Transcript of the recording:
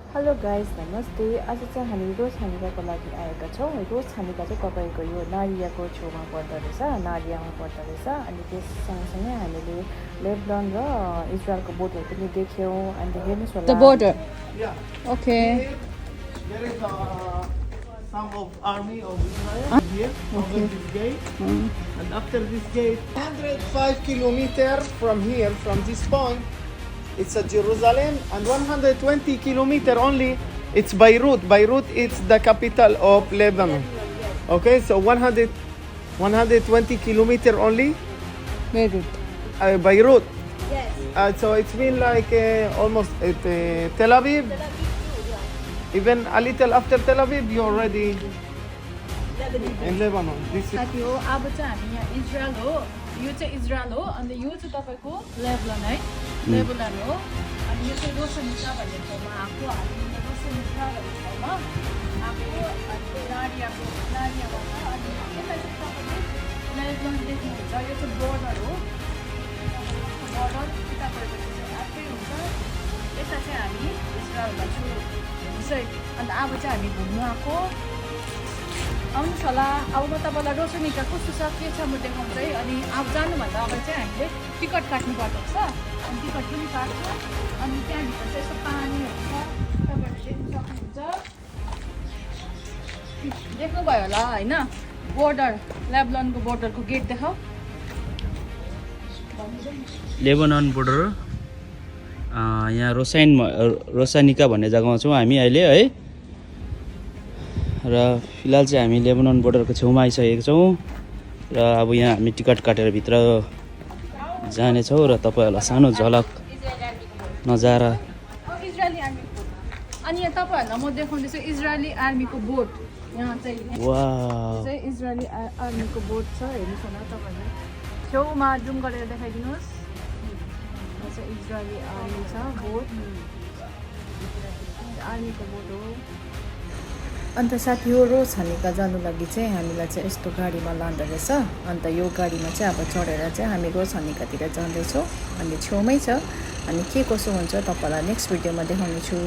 Hello guys नमस्ते। आज चाहिँ हामी रोज हानिकाको लागि आएका छौँ। रोज हानिका चाहिँ तपाईँको यो नारियाको छेउमा पर्दो रहेछ, नारियामा पर्दो रहेछ। अनि त्यस सँगसँगै हामीले लेबनन र इजरायलको बोर्डर पनि देख्यौँ। अनि हेर्नुहोस् होला The border. Yeah. Okay. There is some of army of Israel here over this gate, and after this gate, 105 kilometers from here, from this point, it's a Jerusalem, and 120 kilometers only, it's Beirut. Beirut is the capital of Lebanon. Okay, so 120 kilometers only. Beirut. Beirut. Yes. So it's been like almost at Tel Aviv. Even a little after Tel Aviv, you're already in Lebanon. This is साथी हो अब चाहिँ हामी यहाँ Israel हो यो चाहिँ Israel हो अनि यो चाहिँ तपाईको लेबनन है लेबनन हो अनि यो चाहिँ रोश हानिका भन्ने ठाउँमा आएको हामी रोश हानिका भन्ने ठाउँमा आएको अनि नारियाबाट अनि यता चाहिँ तपाईले लेबनन देख्नुहुन्छ यो चाहिँ बोर्डर हो बोर्डर यता परेपछि चाहिँ अर्कै हुन्छ यता चाहिँ हामी इजरायलमा छौँ हेर्नुहोस् है अन्त अब चाहिँ हामी घुम्नु आएको आउनुहोस् होला अब म तपाईँलाई रोश हानिका कस्तो छ के छ म देखाउँछु है अनि अब जानुभन्दा अगाडि चाहिँ हामीले टिकट काट्नु पर्दो रहेछ अनि टिकट पनि काट्छु अनि त्यहाँभित्र चाहिँ यस्तो पानीहरू छ तपाईँहरू देख्नु सक्नुहुन्छ देख्नुभयो होला होइन बोर्डर लेबननको बोर्डरको गेट देखाऊ लेबनन बोर्डर यहाँ रोश हानिका भन्ने जग्गामा छौँ हामी अहिले है र फिलहाल चाहिँ हामी लेबनन बोर्डरको छेउमा आइसकेको छौँ र अब यहाँ हामी टिकट काटेर भित्र जानेछौँ र तपाईँहरूलाई सानो झलक नजारा इजरायली आर्मीको अनि यहाँ तपाईँहरूलाई म देखाउँदैछु इजरायली आर्मीको बोट यहाँ चाहिँ वाह चाहिँ इजरायली आर्मीको बोट छ हेर्नुहोस् होला तपाईँहरूले छेउमा जुम गरेर देखाइदिनुहोस् यहाँ चाहिँ इजरायली आर्मी छ बोट आर्मीको बोट हो अन्त साथी हो रोज हानिका जानु लागि चाहिँ हामीलाई चाहिँ यस्तो गाडीमा लाँदो रहेछ। अन्त यो गाडीमा चाहिँ अब चढेर चाहिँ हामी रोज हानिकातिर जाँदैछौँ अनि छेउमै छ अनि के कसो हुन्छ तपाईँलाई नेक्स्ट भिडियोमा देखाउने छु।